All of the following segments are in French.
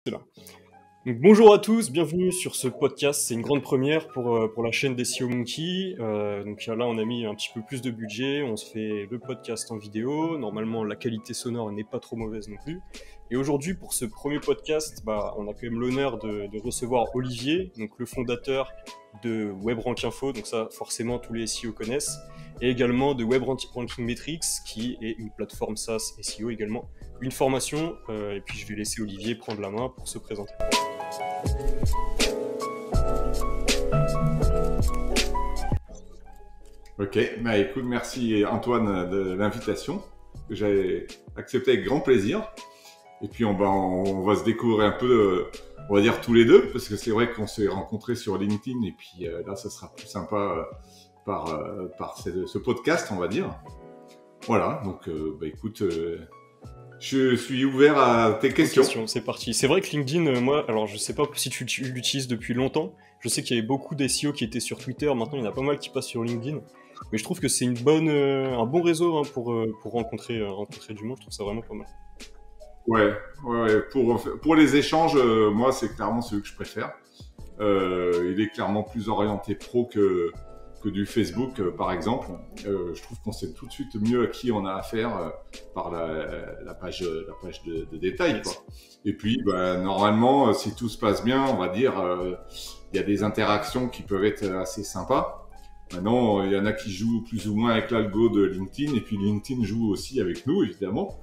C'est là. Donc, bonjour à tous, bienvenue sur ce podcast. C'est une grande première pour la chaîne des SEO Monkey. Donc là, on a mis un petit peu plus de budget. On se fait le podcast en vidéo. Normalement, la qualité sonore n'est pas trop mauvaise non plus. Et aujourd'hui, pour ce premier podcast, on a quand même l'honneur de recevoir Olivier, donc le fondateur de WebRank Info. Donc ça, forcément, tous les SEO connaissent. Et également de WebRanking Metrics, qui est une plateforme SaaS SEO également. Une formation, et puis je vais laisser Olivier prendre la main pour se présenter. Ok, écoute, merci Antoine de l'invitation. J'ai accepté avec grand plaisir. Et puis on va se découvrir un peu, on va dire tous les deux, parce que c'est vrai qu'on s'est rencontrés sur LinkedIn, et puis là, ça sera plus sympa par ce podcast, on va dire. Voilà, donc écoute, je suis ouvert à tes questions. C'est parti. C'est vrai que LinkedIn, moi, alors je sais pas si tu l'utilises depuis longtemps. Je sais qu'il y avait beaucoup d'SEO qui étaient sur Twitter. Maintenant, il y en a pas mal qui passent sur LinkedIn. Mais je trouve que c'est un bon réseau pour rencontrer du monde. Je trouve ça vraiment pas mal. Ouais. Pour les échanges, moi, c'est clairement celui que je préfère. Il est clairement plus orienté pro que du Facebook, par exemple. Je trouve qu'on sait tout de suite mieux à qui on a affaire par la page de détail, quoi. Et puis, normalement, si tout se passe bien, on va dire, il y a des interactions qui peuvent être assez sympas. Maintenant, il y en a qui jouent plus ou moins avec l'algo de LinkedIn, et puis LinkedIn joue aussi avec nous, évidemment.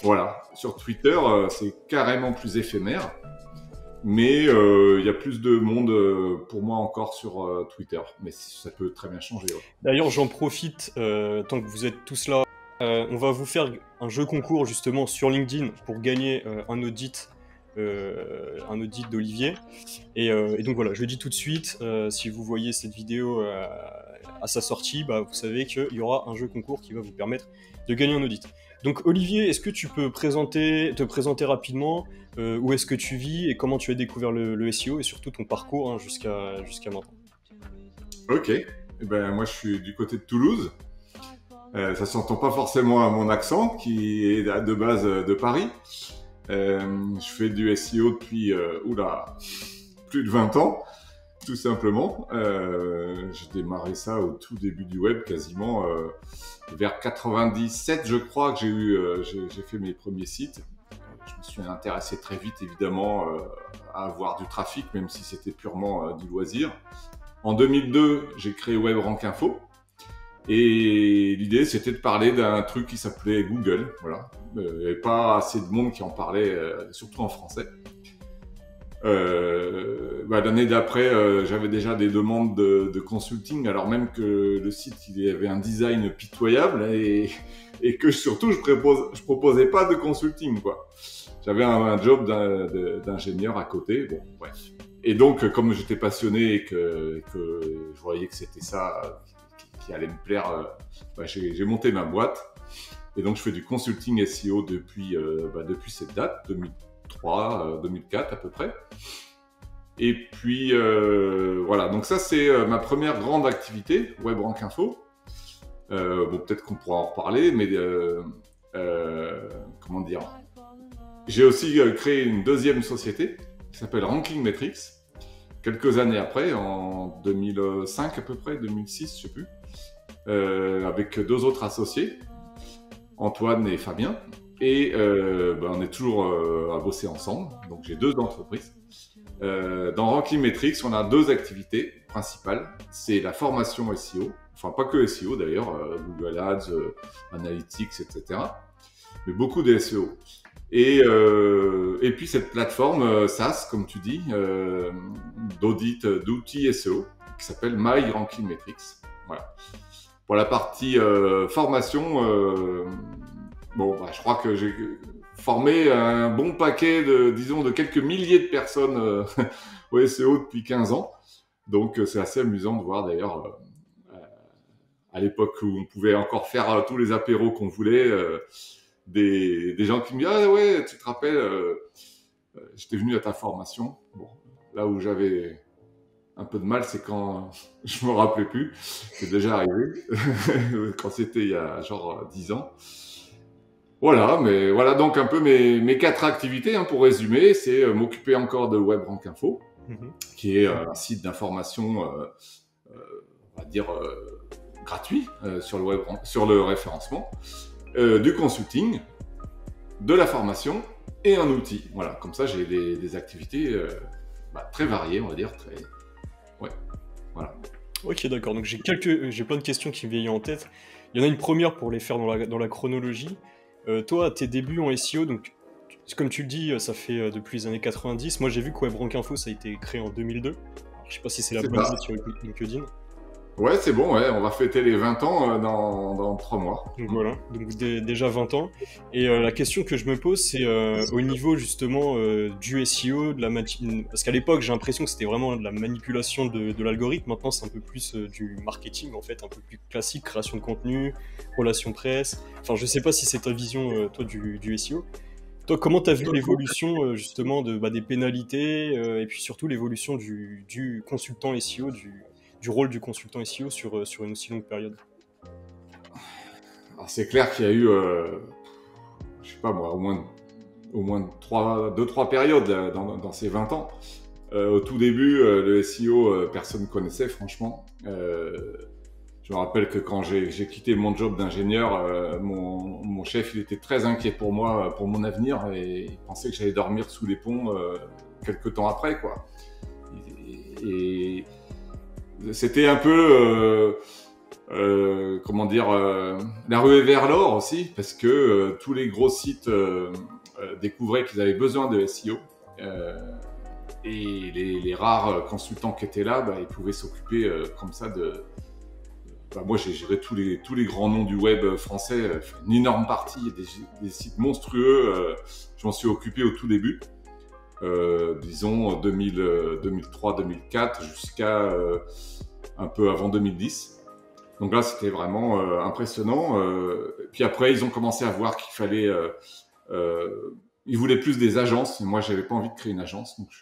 Voilà. Sur Twitter, c'est carrément plus éphémère. Mais il y a plus de monde pour moi encore sur Twitter. Mais ça peut très bien changer. Ouais. D'ailleurs, j'en profite, tant que vous êtes tous là, on va vous faire un jeu concours justement sur LinkedIn pour gagner un audit d'Olivier. Et donc voilà, je le dis tout de suite, si vous voyez cette vidéo à sa sortie, vous savez qu'il y aura un jeu concours qui va vous permettre de gagner un audit. Donc Olivier, est-ce que tu peux te présenter rapidement où est-ce que tu vis et comment tu as découvert le SEO et surtout ton parcours jusqu'à maintenant? Ok, moi je suis du côté de Toulouse. Ça s'entend pas forcément à mon accent qui est de base de Paris. Je fais du SEO depuis plus de 20 ans, tout simplement. J'ai démarré ça au tout début du web, quasiment vers 97, je crois, que j'ai fait mes premiers sites. Je me suis intéressé très vite, évidemment, à avoir du trafic, même si c'était purement du loisir. En 2002, j'ai créé WebRank Info. Et l'idée, c'était de parler d'un truc qui s'appelait Google. Voilà. Il n'y avait pas assez de monde qui en parlait, surtout en français. L'année d'après, j'avais déjà des demandes de consulting, alors même que le site il avait un design pitoyable et que surtout je proposais pas de consulting, quoi. J'avais un job d'ingénieur à côté. Bon, bref. Et donc, comme j'étais passionné et que je voyais que c'était ça qui allait me plaire, j'ai monté ma boîte. Et donc, je fais du consulting SEO depuis cette date, 2003, 2004 à peu près. Et puis, voilà. Donc ça, c'est ma première grande activité, WebRank Info. Peut-être qu'on pourra en reparler, mais comment dire ? J'ai aussi créé une deuxième société qui s'appelle Ranking Metrics. Quelques années après, en 2005 à peu près, 2006, je sais plus, avec deux autres associés, Antoine et Fabien. Et on est toujours à bosser ensemble. Donc j'ai deux entreprises. Dans Ranking Metrics, on a deux activités principales. C'est la formation SEO, enfin pas que SEO d'ailleurs, Google Ads, Analytics, etc. Mais beaucoup de SEO. Et puis cette plateforme SaaS, comme tu dis, d'audit d'outils SEO, qui s'appelle My Ranking Metrics. Voilà. Pour la partie formation, je crois que j'ai formé un bon paquet de quelques milliers de personnes au SEO depuis 15 ans. Donc c'est assez amusant de voir d'ailleurs, à l'époque où on pouvait encore faire tous les apéros qu'on voulait, des gens qui me disent « Ah ouais, tu te rappelles, j'étais venu à ta formation. » Bon, là où j'avais un peu de mal, c'est quand je me rappelais plus. C'est déjà arrivé, quand c'était il y a genre 10 ans. Voilà, mais voilà donc un peu mes 4 activités, hein, pour résumer. C'est m'occuper encore de WebRankInfo, qui est un site d'information, on va dire, gratuit sur le référencement, du consulting, de la formation et un outil. Voilà, comme ça j'ai des activités très variées, on va dire. Ouais, voilà. Ok, d'accord. Donc j'ai plein de questions qui me viennent en tête. Il y en a une première pour les faire dans la chronologie. Toi, à tes débuts en SEO, donc comme tu le dis, ça fait depuis les années 90. Moi, j'ai vu que WebRankInfo, ça a été créé en 2002. Alors, je sais pas si c'est la bonne date sur LinkedIn. Ouais, c'est bon, ouais, on va fêter les 20 ans dans 3 mois. Donc voilà, donc déjà 20 ans. Et la question que je me pose, c'est au niveau justement du SEO, parce qu'à l'époque, j'ai l'impression que c'était vraiment de la manipulation de l'algorithme. Maintenant, c'est un peu plus du marketing, en fait, un peu plus classique, création de contenu, relations presse. Enfin, je sais pas si c'est ta vision, toi, du SEO. Toi, comment tu as vu l'évolution justement des pénalités et puis surtout l'évolution du consultant SEO, du rôle du consultant SEO sur une aussi longue période? Alors, c'est clair qu'il y a eu, je sais pas moi, au moins 2-3 périodes dans ces 20 ans. Au tout début, le SEO, personne ne connaissait, franchement. Je me rappelle que quand j'ai quitté mon job d'ingénieur, mon chef il était très inquiet pour moi, pour mon avenir, et il pensait que j'allais dormir sous les ponts quelques temps après, quoi. Et c'était un peu, comment dire, la ruée vers l'or aussi, parce que tous les gros sites découvraient qu'ils avaient besoin de SEO. Et les rares consultants qui étaient là, ils pouvaient s'occuper comme ça de... moi, j'ai géré tous les grands noms du web français, une énorme partie, des sites monstrueux. Je m'en suis occupé au tout début, disons 2003-2004 jusqu'à un peu avant 2010. Donc là, c'était vraiment impressionnant. Puis après, ils ont commencé à voir qu'il fallait... ils voulaient plus des agences. Moi, j'avais pas envie de créer une agence, donc je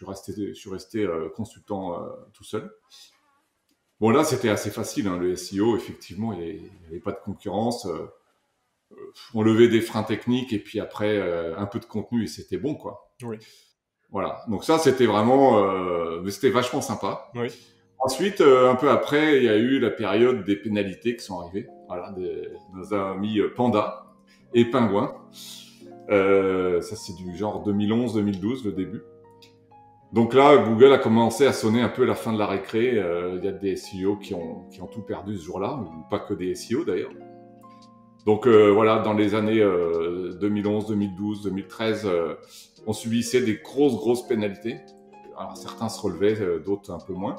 suis resté consultant tout seul. Bon, là, c'était assez facile, hein, le SEO. Effectivement, il n'y avait pas de concurrence. On levait des freins techniques et puis après, un peu de contenu et c'était bon, quoi. Oui. Voilà. Donc ça, c'était vraiment... c'était vachement sympa. Oui. Ensuite, un peu après, il y a eu la période des pénalités qui sont arrivées. Voilà, nos amis Panda et Pingouin. Ça, c'est du genre 2011-2012, le début. Donc là, Google a commencé à sonner un peu la fin de la récré. Il y a des SEO qui ont tout perdu ce jour-là, ou pas que des SEO d'ailleurs. Donc voilà, dans les années 2011, 2012, 2013, on subissait des grosses pénalités. Alors certains se relevaient, d'autres un peu moins.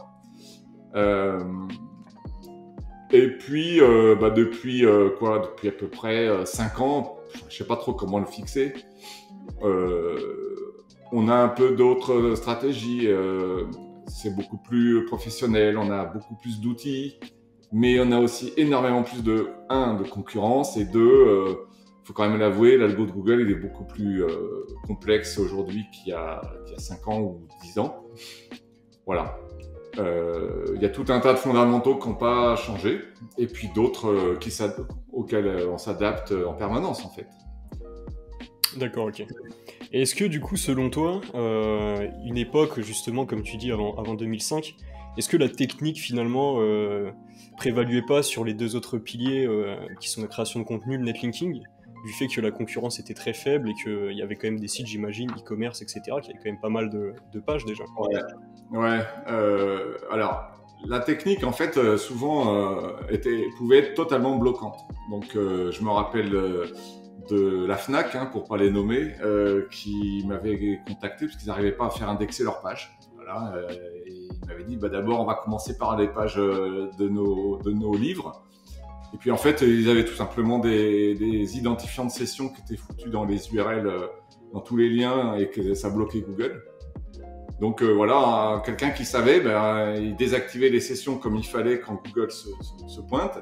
Et puis, depuis à peu près 5 ans, je sais pas trop comment le fixer, on a un peu d'autres stratégies, c'est beaucoup plus professionnel, on a beaucoup plus d'outils, mais on a aussi énormément plus de concurrence, et faut quand même l'avouer, l'algo de Google il est beaucoup plus complexe aujourd'hui qu'il y a 5 ans ou 10 ans. Voilà. Il y a tout un tas de fondamentaux qui n'ont pas changé, et puis d'autres auxquels on s'adapte en permanence en fait. D'accord, ok. Et est-ce que du coup, selon toi, une époque justement, comme tu dis, avant 2005, est-ce que la technique finalement prévaluait pas sur les deux autres piliers qui sont la création de contenu, le netlinking, du fait que la concurrence était très faible et qu'il y avait quand même des sites, j'imagine, e-commerce, etc., qui avaient quand même pas mal de pages déjà. Ouais. Alors, la technique, en fait, souvent pouvait être totalement bloquante. Donc, je me rappelle de la Fnac, pour pas les nommer, qui m'avait contacté parce qu'ils n'arrivaient pas à faire indexer leurs pages. Voilà, et ils m'avaient dit, d'abord, on va commencer par les pages de nos livres. Et puis, en fait, ils avaient tout simplement des identifiants de session qui étaient foutus dans les URL, dans tous les liens, et que ça bloquait Google. Donc voilà, quelqu'un qui savait, il désactivait les sessions comme il fallait quand Google se pointe,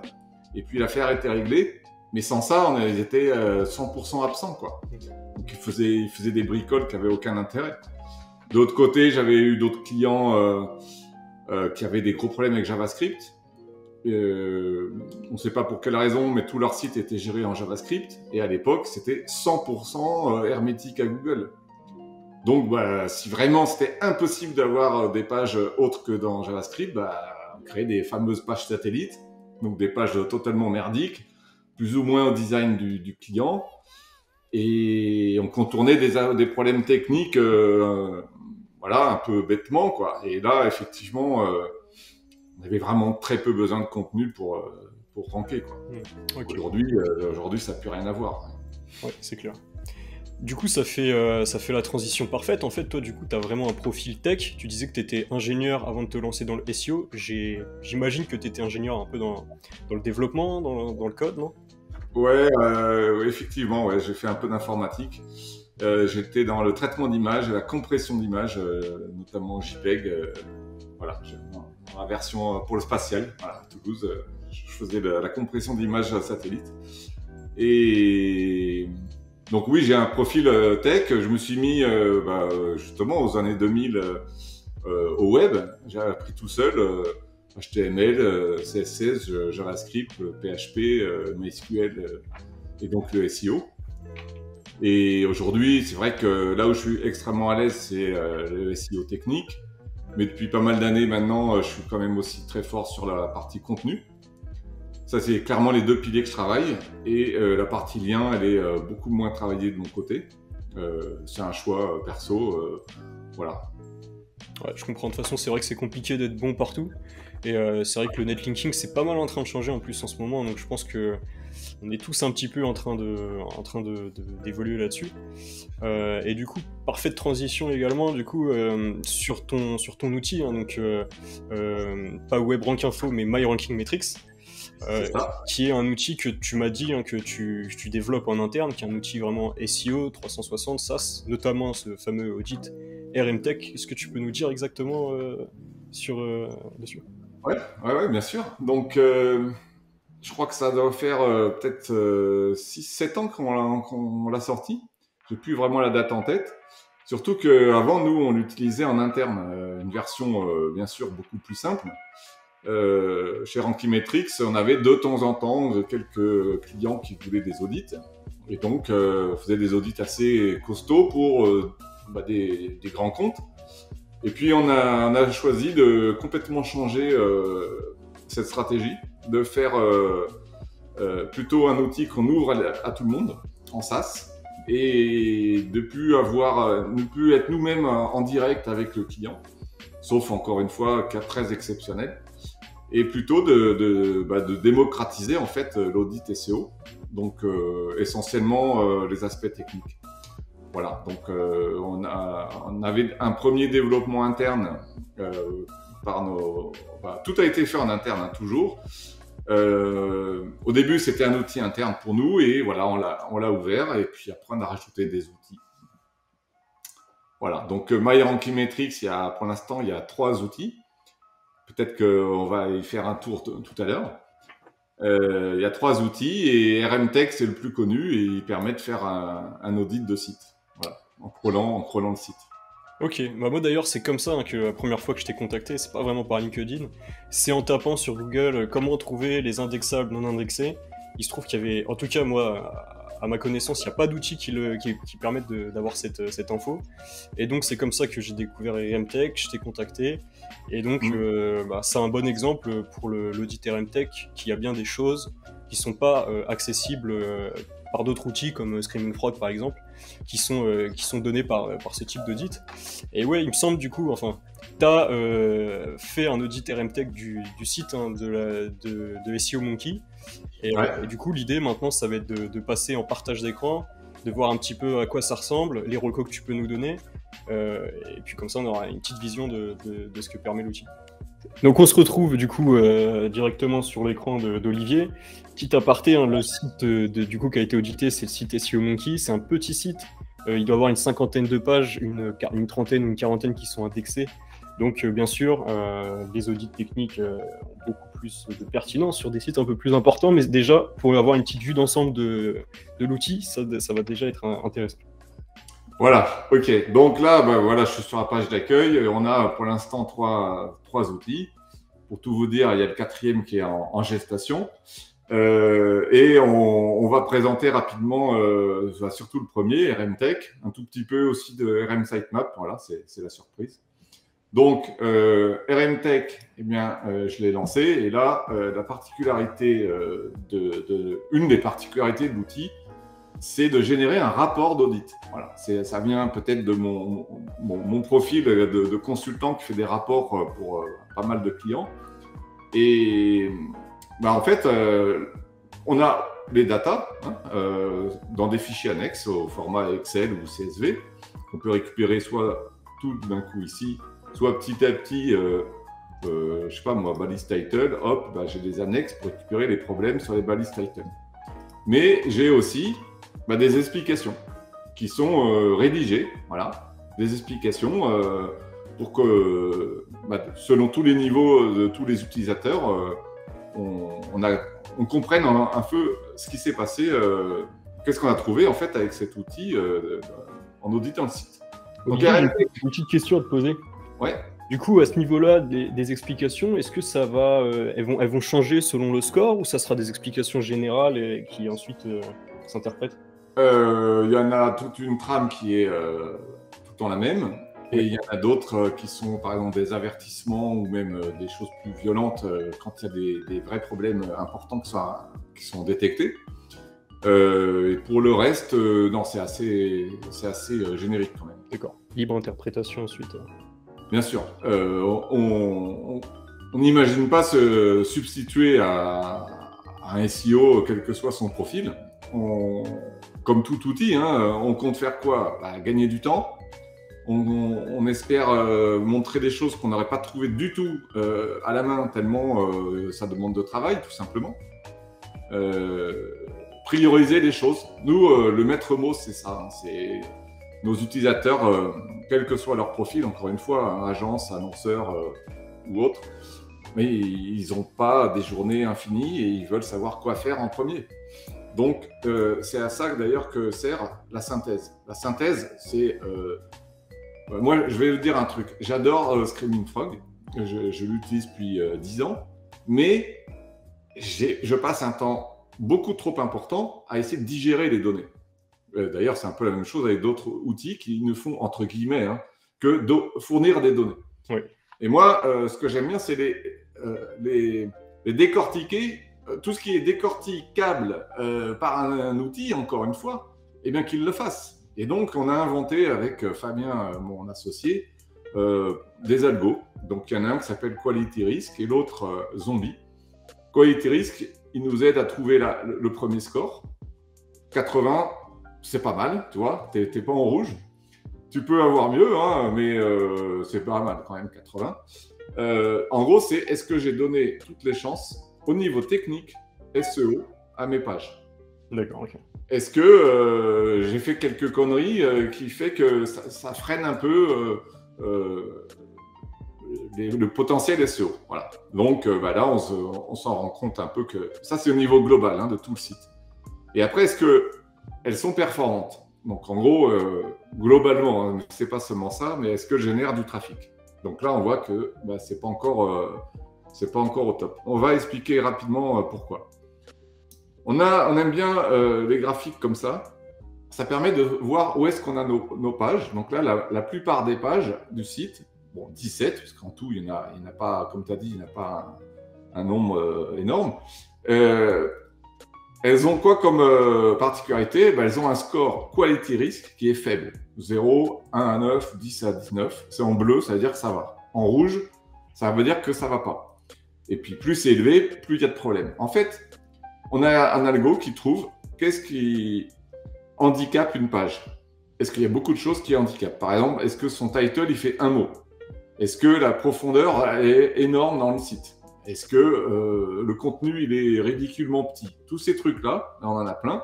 et puis l'affaire était réglée. Mais sans ça, ils étaient 100% absents, quoi. Donc ils faisaient des bricoles qui n'avaient aucun intérêt. De l'autre côté, j'avais eu d'autres clients qui avaient des gros problèmes avec JavaScript. on ne sait pas pour quelle raison, mais tout leur site était géré en JavaScript. Et à l'époque, c'était 100% hermétique à Google. Donc, si vraiment c'était impossible d'avoir des pages autres que dans JavaScript, on créait des fameuses pages satellites, donc des pages totalement merdiques, plus ou moins au design du client. Et on contournait des problèmes techniques, un peu bêtement, quoi. Et là, effectivement, on avait vraiment très peu besoin de contenu pour ranker, quoi. Okay. Aujourd'hui, ça n'a plus rien à voir. Ouais, c'est clair. Du coup, ça fait la transition parfaite. En fait, toi, du coup, tu as vraiment un profil tech. Tu disais que tu étais ingénieur avant de te lancer dans le SEO. J'imagine que tu étais ingénieur un peu dans le développement, dans le code, non? Ouais, effectivement, ouais, j'ai fait un peu d'informatique. J'étais dans le traitement d'images et la compression d'images, notamment JPEG. Dans la version pour le spatial, à Toulouse, je faisais la compression d'images satellite. Et donc oui, j'ai un profil tech. Je me suis mis justement aux années 2000 au web. J'ai appris tout seul HTML, CSS, JavaScript, PHP, MySQL et donc le SEO. Et aujourd'hui, c'est vrai que là où je suis extrêmement à l'aise, c'est le SEO technique. Mais depuis pas mal d'années maintenant, je suis quand même aussi très fort sur la partie contenu. Ça, c'est clairement les deux piliers que je travaille. Et la partie lien, elle est beaucoup moins travaillée de mon côté. C'est un choix perso. Voilà. Ouais, je comprends. De toute façon, c'est vrai que c'est compliqué d'être bon partout. Et c'est vrai que le netlinking, c'est pas mal en train de changer en plus en ce moment. Donc je pense que on est tous un petit peu en train d'évoluer là-dessus. Et du coup, parfaite transition également, du coup, sur ton outil, hein, donc pas WebRankInfo, mais MyRankingMetrics, qui est un outil que tu m'as dit que tu développes en interne, qui est un outil vraiment SEO 360 SaaS, notamment ce fameux audit RMTech. Est-ce que tu peux nous dire exactement dessus? Ouais, bien sûr. Donc, je crois que ça doit faire peut-être 6-7 ans qu'on l'a sorti. J'ai plus vraiment la date en tête. Surtout qu'avant, nous, on l'utilisait en interne. Une version, bien sûr, beaucoup plus simple. Chez Rankimetrix, on avait de temps en temps quelques clients qui voulaient des audits. Et donc, on faisait des audits assez costauds pour des grands comptes. Et puis, on a choisi de complètement changer cette stratégie, de faire plutôt un outil qu'on ouvre à tout le monde en SaaS et de ne plus être nous-mêmes en direct avec le client, sauf encore une fois cas très exceptionnel, et plutôt de démocratiser en fait l'audit SEO, donc essentiellement les aspects techniques. Voilà, donc on avait un premier développement interne tout a été fait en interne, hein, toujours. Au début, c'était un outil interne pour nous et voilà, on l'a ouvert et puis après, on a rajouté des outils. Voilà, donc MyRankingMetrics, pour l'instant, il y a 3 outils. Peut-être qu'on va y faire un tour tout à l'heure. Il y a 3 outils et RMTech, c'est le plus connu et il permet de faire un audit de site. Voilà, en crawlant le site. Ok, moi d'ailleurs c'est comme ça que la première fois que je t'ai contacté, c'est pas vraiment par LinkedIn, c'est en tapant sur Google comment trouver les indexables non indexés. Il se trouve qu'il y avait, en tout cas moi, à ma connaissance, il n'y a pas d'outils qui permettent d'avoir cette info. Et donc c'est comme ça que j'ai découvert RMTech, je t'ai contacté. Et donc c'est un bon exemple pour l'audit RMTech, qui a bien des choses qui sont pas accessibles par d'autres outils comme Screaming Frog par exemple, qui sont donnés par ce type d'audit. Et ouais, il me semble du coup, enfin, tu as fait un audit RMTech du site de SEO Monkey. Et du coup, l'idée maintenant, ça va être de passer en partage d'écran, de voir un petit peu à quoi ça ressemble, les recos que tu peux nous donner. Et puis comme ça, on aura une petite vision de ce que permet l'outil. Donc on se retrouve du coup directement sur l'écran d'Olivier. Petit aparté, hein, le site du coup qui a été audité, c'est le site SEO Monkey. C'est un petit site. Il doit avoir une 50aine de pages, une trentaine ou une quarantaine qui sont indexées. Donc bien sûr, les audits techniques ont beaucoup plus de pertinence sur des sites un peu plus importants, mais déjà, pour avoir une petite vue d'ensemble de l'outil, ça va déjà être intéressant. Voilà, ok. Donc là, voilà, je suis sur la page d'accueil. On a pour l'instant trois outils. Pour tout vous dire, il y a le 4e qui est en gestation. Et on va présenter rapidement, surtout le premier, RMTech, un tout petit peu aussi de RM Sitemap. Voilà, c'est la surprise. Donc, RMTech, eh bien, je l'ai lancé. Et là, la particularité une des particularités de l'outil, c'est de générer un rapport d'audit. Voilà, ça vient peut-être de mon profil de consultant qui fait des rapports pour pas mal de clients. Et en fait, on a les datas dans des fichiers annexes au format Excel ou CSV qu'on peut récupérer soit tout d'un coup ici, soit petit à petit, je sais pas moi, balise title, hop, j'ai des annexes pour récupérer les problèmes sur les balises title. Mais j'ai aussi des explications qui sont rédigées, voilà, des explications pour que, selon tous les niveaux de tous les utilisateurs, on comprenne un peu ce qui s'est passé, qu'est-ce qu'on a trouvé en fait avec cet outil en auditant le site. Donc, j'ai une petite question à te poser. Ouais. Du coup, à ce niveau-là, des explications, est-ce que ça va, elles vont changer selon le score ou ça sera des explications générales et qui ensuite s'interprètent? Il y en a toute une trame qui est tout le temps la même. Et il y en a d'autres qui sont par exemple des avertissements ou même des choses plus violentes quand il y a des vrais problèmes importants qui sont détectés. Et pour le reste, non, c'est assez générique quand même. D'accord. Libre interprétation ensuite. Bien sûr. On n'imagine pas se substituer à un SEO, quel que soit son profil. Comme tout outil, on compte faire quoi? Gagner du temps. On espère montrer des choses qu'on n'aurait pas trouvées du tout à la main, tellement ça demande de travail, tout simplement. Prioriser les choses. Nous, le maître mot, c'est ça. C'est nos utilisateurs, quel que soit leur profil, encore une fois, agence, annonceur ou autre, mais ils n'ont pas des journées infinies et ils veulent savoir quoi faire en premier. Donc, c'est à ça d'ailleurs que sert la synthèse. La synthèse, c'est... moi, je vais vous dire un truc. J'adore Screaming Frog. Je l'utilise depuis 10 ans. Mais je passe un temps beaucoup trop important à essayer de digérer les données. D'ailleurs, c'est un peu la même chose avec d'autres outils qui ne font, entre guillemets, que fournir des données. Oui. Et moi, ce que j'aime bien, c'est les décortiquer. Tout ce qui est décorticable par un outil, encore une fois, eh bien qu'il le fasse. Et donc, on a inventé avec Fabien, mon associé, des algos. Donc, il y en a un qui s'appelle Quality Risk et l'autre Zombie. Quality Risk, il nous aide à trouver le premier score. 80, c'est pas mal, tu vois, t'es pas en rouge. Tu peux avoir mieux, mais c'est pas mal quand même, 80. En gros, c'est est-ce que j'ai donné toutes les chances au niveau technique, SEO, à mes pages? D'accord, ok. Est-ce que j'ai fait quelques conneries qui fait que ça freine un peu le potentiel SEO? Voilà. Donc là, on s'en rend compte un peu que ça, c'est au niveau global de tout le site. Et après, est-ce qu'elles sont performantes? Donc en gros, globalement, c'est pas seulement ça, mais est-ce que je génère du trafic? Donc là, on voit que c'est pas encore au top. On va expliquer rapidement pourquoi. On aime bien les graphiques comme ça. Ça permet de voir où est-ce qu'on a nos pages. Donc là, la plupart des pages du site, bon, 17, parce qu'en tout, il n'y en a pas, comme tu as dit, il n'y en a pas un nombre énorme. Elles ont quoi comme particularité? Elles ont un score quality risk qui est faible. 0, 1 à 9, 10 à 19. C'est en bleu, ça veut dire que ça va. En rouge, ça veut dire que ça ne va pas. Et puis, plus c'est élevé, plus il y a de problèmes. En fait, on a un algo qui trouve qu'est-ce qui handicape une page. Est-ce qu'il y a beaucoup de choses qui handicapent? Par exemple, est-ce que son title, il fait un mot? Est-ce que la profondeur est énorme dans le site? Est-ce que le contenu, il est ridiculement petit? Tous ces trucs-là, on en a plein,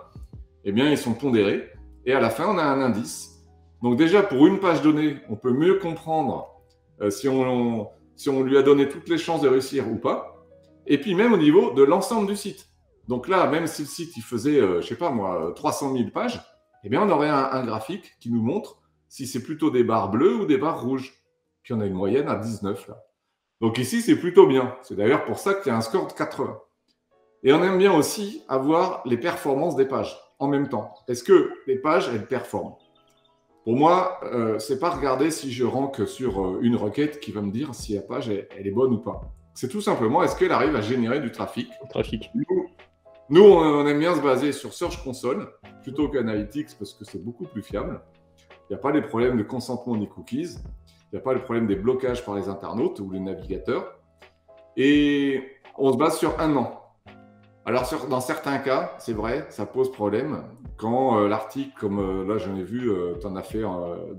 eh bien, ils sont pondérés. Et à la fin, on a un indice. Donc déjà, pour une page donnée, on peut mieux comprendre si on lui a donné toutes les chances de réussir ou pas. Et puis même au niveau de l'ensemble du site. Donc là, même si le site, il faisait, je sais pas moi, 300 000 pages, eh bien, on aurait un graphique qui nous montre si c'est plutôt des barres bleues ou des barres rouges. Puis on a une moyenne à 19 là. Donc ici, c'est plutôt bien. C'est d'ailleurs pour ça qu'il y a un score de 80. Et on aime bien aussi avoir les performances des pages en même temps. Est-ce que les pages, elles performent? Pour moi, c'est pas regarder si je rank sur une requête qui va me dire si la page elle est bonne ou pas. C'est tout simplement, est-ce qu'elle arrive à générer du trafic? Nous, on aime bien se baser sur Search Console plutôt qu'Analytics parce que c'est beaucoup plus fiable. Il n'y a pas les problèmes de consentement des cookies. Il n'y a pas le problème des blocages par les internautes ou les navigateurs. Et on se base sur un an. Alors, dans certains cas, c'est vrai, ça pose problème. Quand l'article, comme là, j'en ai vu, tu en as fait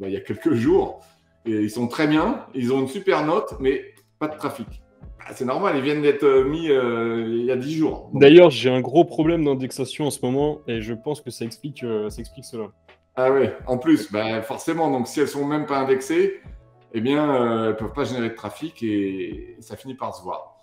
il y a quelques jours, et ils sont très bien, ils ont une super note, mais pas de trafic. C'est normal, ils viennent d'être mis il y a 10 jours. Donc... D'ailleurs, j'ai un gros problème d'indexation en ce moment, et je pense que ça explique cela. Ah ouais, en plus, forcément, donc si elles sont même pas indexées, eh bien, elles ne peuvent pas générer de trafic et ça finit par se voir.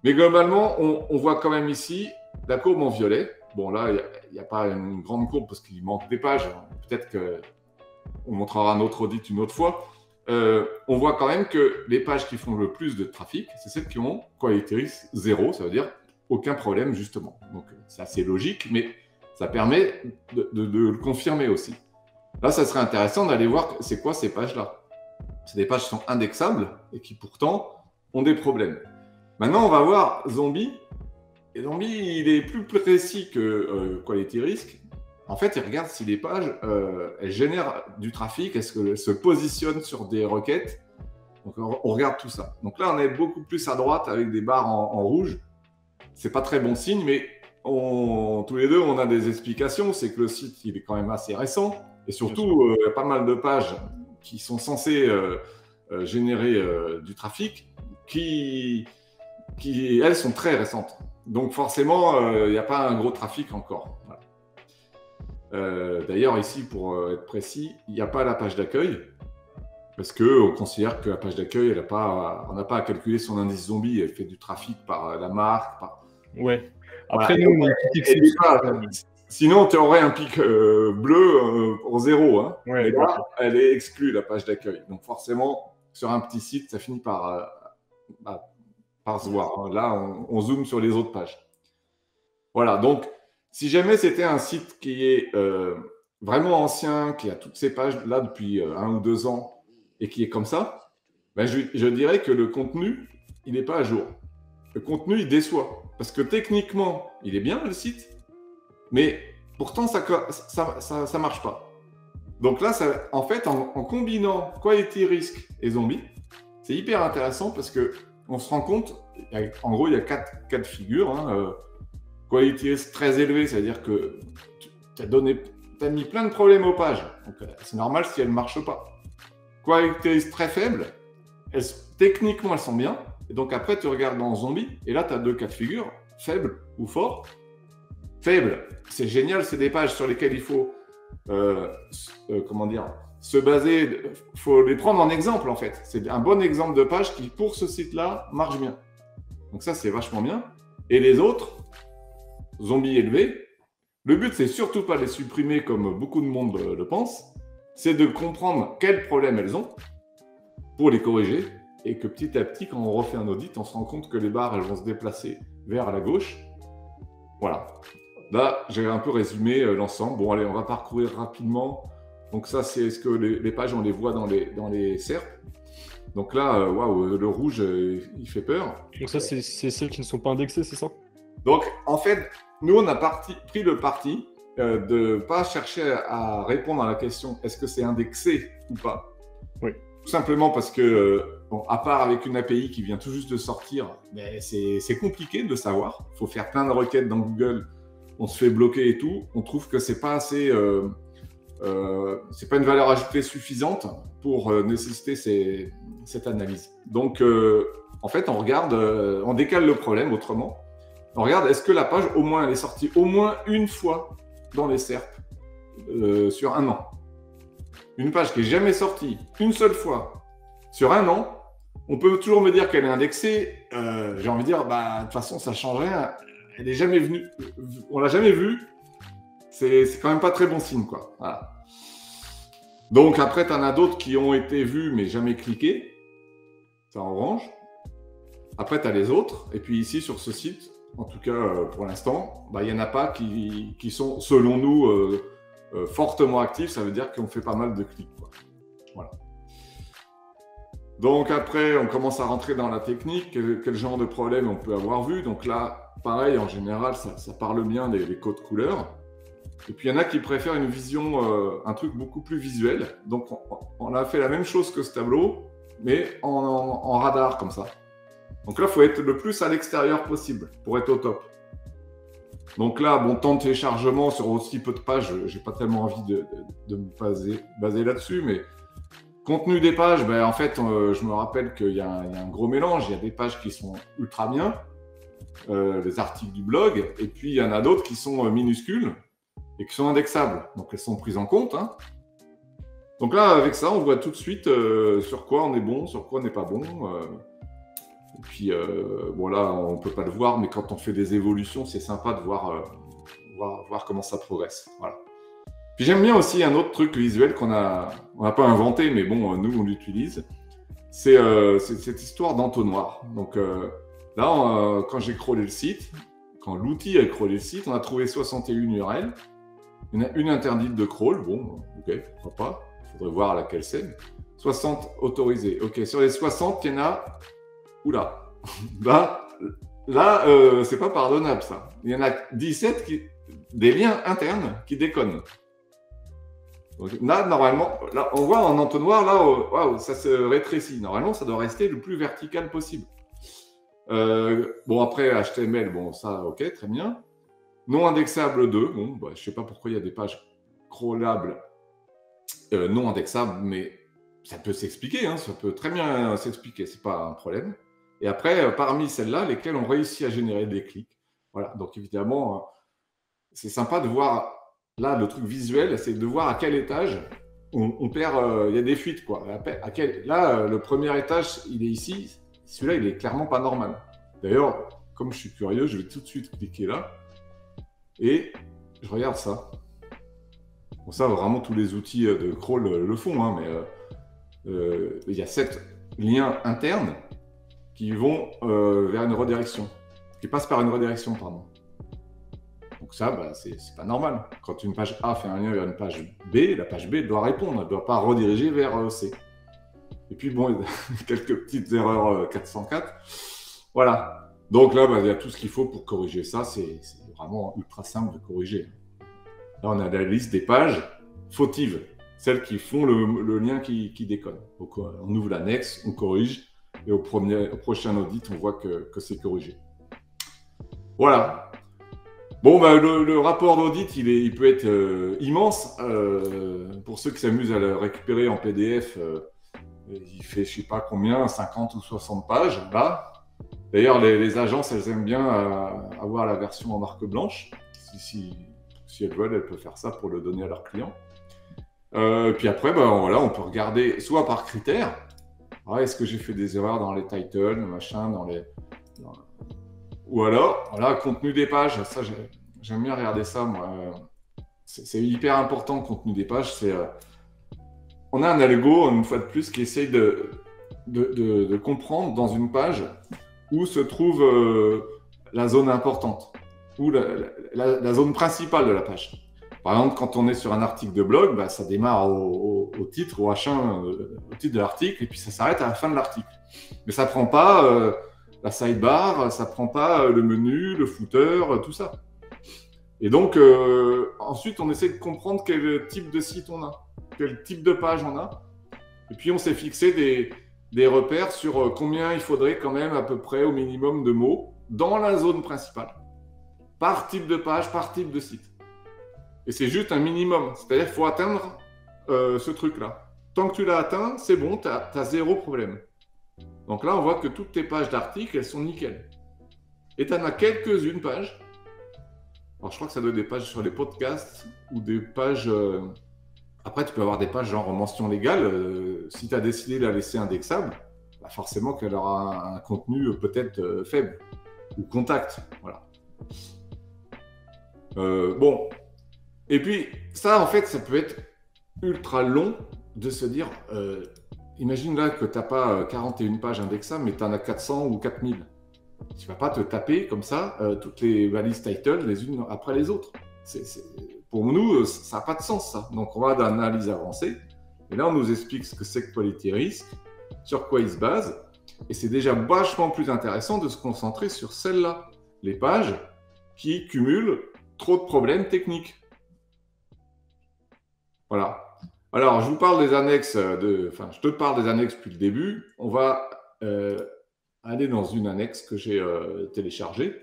Mais globalement, on voit quand même ici la courbe en violet. Bon, là, il n'y a pas une grande courbe parce qu'il manque des pages. Peut-être qu'on montrera un autre audit une autre fois. On voit quand même que les pages qui font le plus de trafic, c'est celles qui ont quality risk 0, ça veut dire aucun problème, justement. Donc, c'est assez logique, mais ça permet de le confirmer aussi. Là, ça serait intéressant d'aller voir c'est quoi ces pages-là. C'est des pages qui sont indexables et qui pourtant ont des problèmes. Maintenant, on va voir Zombie. Et Zombie, il est plus précis que Quality Risk. En fait, il regarde si les pages, elles génèrent du trafic, est-ce qu'elles se positionnent sur des requêtes. Donc, on regarde tout ça. Donc là, on est beaucoup plus à droite avec des barres en rouge. C'est pas très bon signe, mais tous les deux, on a des explications. C'est que le site, il est quand même assez récent. Et surtout, il y a pas mal de pages qui sont censées générer du trafic qui, elles, sont très récentes. Donc forcément, il n'y a pas un gros trafic encore. Voilà. D'ailleurs, ici, pour être précis, il n'y a pas la page d'accueil parce qu'on considère que la page d'accueil, on n'a pas à calculer son indice zombie. Elle fait du trafic par la marque. Ouais. Après, voilà. Nous, on a une petite exception. Sinon, tu aurais un pic bleu pour 0. Hein. Ouais, mais là, elle est exclue, la page d'accueil. Donc, forcément, sur un petit site, ça finit par se voir. Hein. Là, on zoome sur les autres pages. Voilà. Donc, si jamais c'était un site qui est vraiment ancien, qui a toutes ces pages-là depuis 1 ou 2 ans et qui est comme ça, je dirais que le contenu, il n'est pas à jour. Le contenu, il déçoit. Parce que techniquement, il est bien, le site. Mais pourtant, ça marche pas. Donc là, en fait, en combinant Quality Risk et Zombie, c'est hyper intéressant parce qu'on se rend compte, en gros, il y a 4 cas de figure. Hein, Quality Risk très élevé, c'est-à-dire que tu as mis plein de problèmes aux pages. Donc c'est normal si elles ne marchent pas. Quality Risk très faible, techniquement, elles sont bien. Et donc après, tu regardes dans Zombie, et là, tu as 2 cas de figure, faible ou fort. Faible, c'est génial, c'est des pages sur lesquelles il faut se baser, il faut les prendre en exemple en fait. C'est un bon exemple de page qui, pour ce site-là, marche bien. Donc ça, c'est vachement bien. Et les autres, zombies élevés, le but, c'est surtout pas de les supprimer comme beaucoup de monde le pense, c'est de comprendre quels problèmes elles ont pour les corriger et que petit à petit, quand on refait un audit, on se rend compte que les barres, elles vont se déplacer vers la gauche. Voilà. Là, j'ai un peu résumé l'ensemble. Bon, allez, on va parcourir rapidement. Donc ça, c'est ce que les pages, on les voit dans les SERP. Donc là, waouh, le rouge, il fait peur. Donc ça, c'est celles qui ne sont pas indexées, c'est ça? Donc, en fait, nous, on a pris le parti de ne pas chercher à répondre à la question est-ce que c'est indexé ou pas. Oui. Tout simplement parce que, à part avec une API qui vient tout juste de sortir, c'est compliqué de savoir. Il faut faire plein de requêtes dans Google. On se fait bloquer et tout. On trouve que c'est pas assez, c'est pas une valeur ajoutée suffisante pour nécessiter cette analyse. Donc, en fait, on regarde, on décale le problème autrement. On regarde, est-ce que la page, au moins, elle est sortie au moins une fois dans les SERP sur 1 an. Une page qui n'est jamais sortie une seule fois sur 1 an, on peut toujours me dire qu'elle est indexée. J'ai envie de dire, de toute façon, ça ne change rien. Elle n'est jamais venue. On ne l'a jamais vue. C'est quand même pas très bon signe, quoi. Voilà. Donc, après, tu en as d'autres qui ont été vus, mais jamais cliqués. C'est en orange. Après, tu as les autres. Et puis ici, sur ce site, en tout cas pour l'instant, il n'y en a pas qui sont, selon nous, fortement actifs. Ça veut dire qu'on fait pas mal de clics, quoi. Voilà. Donc après, on commence à rentrer dans la technique. Quel genre de problème on peut avoir vu. Donc là, pareil, en général, ça parle bien des codes couleurs. Et puis il y en a qui préfèrent une vision, un truc beaucoup plus visuel. Donc on a fait la même chose que ce tableau, mais en radar comme ça. Donc là, il faut être le plus à l'extérieur possible pour être au top. Donc là, bon, temps de téléchargement sur aussi peu de pages, je n'ai pas tellement envie de me baser là-dessus, mais contenu des pages, ben, en fait, je me rappelle qu'il y a un gros mélange. Il y a des pages qui sont ultra bien, les articles du blog, et puis il y en a d'autres qui sont minuscules et qui sont indexables. Donc elles sont prises en compte, hein. Donc là, avec ça, on voit tout de suite sur quoi on est bon, sur quoi on n'est pas bon. Et puis, bon là, on ne peut pas le voir, mais quand on fait des évolutions, c'est sympa de voir comment ça progresse. Voilà. Puis j'aime bien aussi un autre truc visuel on n'a pas inventé, mais bon, nous, on l'utilise. C'est cette histoire d'entonnoir. Donc là, quand j'ai crawlé le site, quand l'outil a crawlé le site, on a trouvé 61 URL. Il y en a une interdite de crawl. Bon, ok, pourquoi pas. Il faudrait voir laquelle c'est. 60 autorisées. Ok, sur les 60, il y en a... Oula, là, c'est pas pardonnable ça. Il y en a 17 des liens internes qui déconnent. Donc, là, normalement, là, on voit en entonnoir, là, waouh, ça se rétrécit. Normalement, ça doit rester le plus vertical possible. Bon, après, HTML, bon, ça, ok, très bien. Non indexable 2, bon, bah, je sais pas pourquoi il y a des pages crawlables non indexables, mais ça peut s'expliquer, hein, ça peut très bien s'expliquer, c'est pas un problème. Et après, parmi celles-là, lesquelles ont réussi à générer des clics. Voilà, donc évidemment, c'est sympa de voir, là, le truc visuel, c'est de voir à quel étage on perd, il y a des fuites, quoi. Là, le premier étage, il est ici, celui-là, il est clairement pas normal. D'ailleurs, comme je suis curieux, je vais tout de suite cliquer là, et je regarde ça. Bon, ça, vraiment, tous les outils de crawl le font, hein, mais il y a 7 liens internes qui vont vers une redirection, qui passent par une redirection, pardon. Donc ça, bah, c'est pas normal. Quand une page A fait un lien vers une page B, la page B doit répondre, elle ne doit pas rediriger vers C. Et puis bon, quelques petites erreurs 404. Voilà. Donc là, bah, il y a tout ce qu'il faut pour corriger ça. C'est vraiment ultra simple de corriger. Là, on a la liste des pages fautives, celles qui font le lien qui déconne. Donc on ouvre l'annexe, on corrige. Et au prochain audit, on voit que c'est corrigé. Voilà. Bon, bah, le rapport d'audit, il peut être immense. Pour ceux qui s'amusent à le récupérer en PDF, il fait, je ne sais pas combien, 50 ou 60 pages. Là. D'ailleurs, les agences, elles aiment bien avoir la version en marque blanche. Si elles veulent, elles peuvent faire ça pour le donner à leurs clients. Puis après, bah, voilà, on peut regarder soit par critères. Ah, est-ce que j'ai fait des erreurs dans les titles, machin, ou alors, voilà, contenu des pages. Ça, j'aime bien regarder ça, moi. C'est hyper important, le contenu des pages. On a un algo, une fois de plus, qui essaye de comprendre dans une page où se trouve la zone importante, ou la zone principale de la page. Par exemple, quand on est sur un article de blog, bah, ça démarre au titre, au H1, au titre de l'article, et puis ça s'arrête à la fin de l'article. Mais ça ne prend pas la sidebar, ça ne prend pas le menu, le footer, tout ça. Et donc, ensuite, on essaie de comprendre quel type de site on a, quel type de page on a. Et puis, on s'est fixé des repères sur combien il faudrait quand même à peu près au minimum de mots dans la zone principale, par type de page, par type de site. Et c'est juste un minimum, c'est-à-dire qu'il faut atteindre ce truc-là. Tant que tu l'as atteint, c'est bon, tu as zéro problème. Donc là, on voit que toutes tes pages d'articles, elles sont nickel. Et tu en as quelques-unes pages. Alors, je crois que ça doit être des pages sur les podcasts ou des pages... Après, tu peux avoir des pages genre mention légale. Si tu as décidé de la laisser indexable, bah forcément qu'elle aura un contenu peut-être faible ou contact. Voilà. Bon. Et puis, ça, en fait, ça peut être ultra long de se dire imagine là que tu n'as pas 41 pages indexables, mais tu en as 400 ou 4000. Tu ne vas pas te taper comme ça toutes les balises title les unes après les autres. Pour nous, ça n'a pas de sens, ça. Donc, on va d'analyse avancée. Et là, on nous explique ce que c'est que quality risk, sur quoi il se base. Et c'est déjà vachement plus intéressant de se concentrer sur celles-là, les pages qui cumulent trop de problèmes techniques. Voilà. Alors, je vous parle des annexes, je te parle des annexes depuis le début. On va aller dans une annexe que j'ai téléchargée.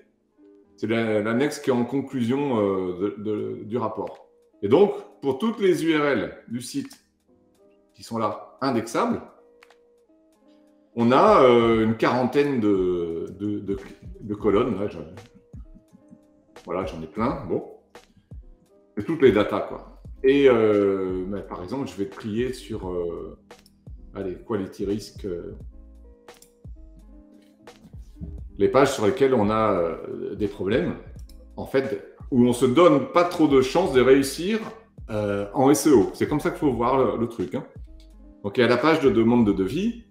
C'est l'annexe qui est en conclusion du rapport. Et donc, pour toutes les URL du site qui sont là, indexables, on a une quarantaine de colonnes. Là, voilà, j'en ai plein. Bon. C'est toutes les datas, quoi. Et par exemple, je vais trier sur quality risk, les pages sur lesquelles on a des problèmes, en fait, où on se donne pas trop de chances de réussir en SEO. C'est comme ça qu'il faut voir le truc. Hein. Donc, il y a la page de demande de devis,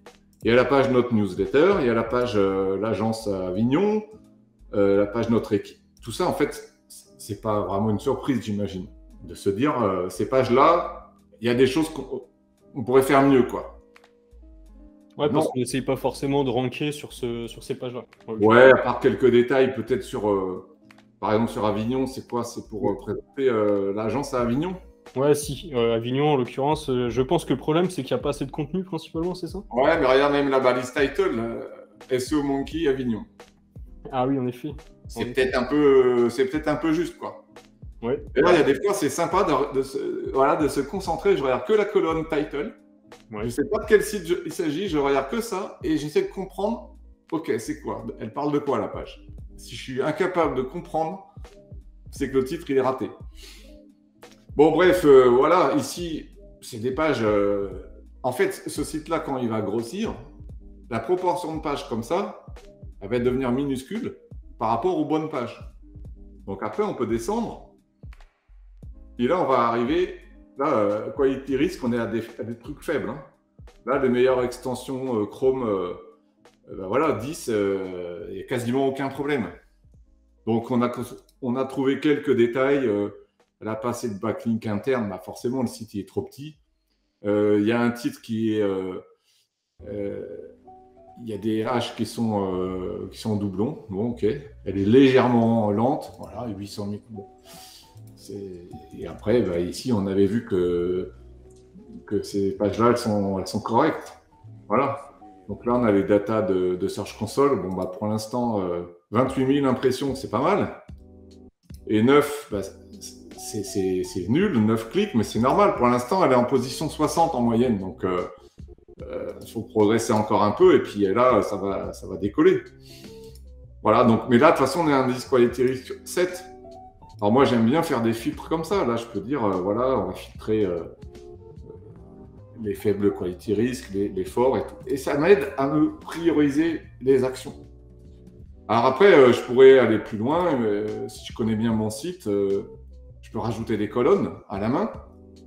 il y a la page notre newsletter, il y a la page l'agence à Avignon, la page notre équipe. Tout ça, en fait, c'est pas vraiment une surprise, j'imagine, de se dire ces pages-là, il y a des choses qu'on pourrait faire mieux, quoi. Ouais, parce qu'on n'essaye pas forcément de ranker sur ces pages-là. Ouais, à part quelques détails, peut-être par exemple sur Avignon, c'est quoi? C'est pour présenter l'agence à Avignon? Ouais, si. Avignon, en l'occurrence, je pense que le problème, c'est qu'il n'y a pas assez de contenu, principalement, c'est ça? Ouais, mais regarde même la balise title, SEO Monkey Avignon. Ah oui, en effet. C'est peut-être un peu juste, quoi. Ouais. Et là, il y a des fois, c'est sympa de se concentrer. Je regarde que la colonne title. Ouais. Je ne sais pas de quel site il s'agit, je regarde que ça et j'essaie de comprendre, ok, c'est quoi? Elle parle de quoi la page? Si je suis incapable de comprendre, c'est que le titre il est raté. Bon, bref, voilà, ici, c'est des pages. En fait, ce site-là, quand il va grossir, la proportion de pages comme ça, elle va devenir minuscule par rapport aux bonnes pages. Donc après, on peut descendre. Et là, on va arriver. Là, quality risk, on est à des trucs faibles. Hein. Là, les meilleures extensions Chrome, voilà, 10, il n'y a quasiment aucun problème. Donc, on a trouvé quelques détails. Elle a passé de backlink interne, bah forcément, le site est trop petit. Il y a un titre qui est... il y a des H qui sont en doublon. Bon, ok. Elle est légèrement lente. Voilà, 800 000. Bon. Et après, bah, ici, on avait vu que ces pages-là, elles sont correctes. Voilà. Donc là, on a les datas de Search Console. Bon, bah, pour l'instant, 28 000 impressions, c'est pas mal. Et 9, bah, c'est nul, 9 clics, mais c'est normal. Pour l'instant, elle est en position 60 en moyenne. Donc, il faut progresser encore un peu. Et puis là, ça va décoller. Voilà. Donc, mais là, de toute façon, on est à un indice quality risk 7. Alors moi, j'aime bien faire des filtres comme ça. Là, je peux dire, voilà, on va filtrer les faibles quality risk, les forts et tout. Et ça m'aide à me prioriser les actions. Alors après, je pourrais aller plus loin. Si je connais bien mon site, je peux rajouter des colonnes à la main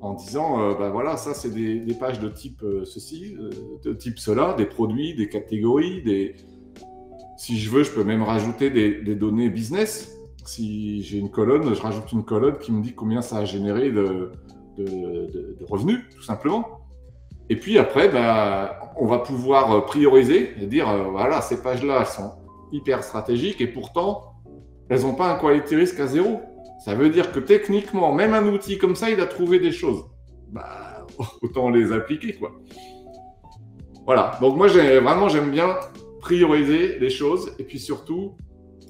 en disant, ben voilà, ça, c'est des pages de type ceci, de type cela, des produits, des catégories. Si je veux, je peux même rajouter des données business. Si j'ai une colonne, je rajoute une colonne qui me dit combien ça a généré de revenus, tout simplement. Et puis après, bah, on va pouvoir prioriser et dire, voilà, ces pages-là, elles sont hyper stratégiques et pourtant, elles n'ont pas un quality risk à 0. Ça veut dire que techniquement, même un outil comme ça, il a trouvé des choses. Bah, autant les appliquer, quoi. Voilà. Donc moi, j'aime bien prioriser les choses et puis surtout,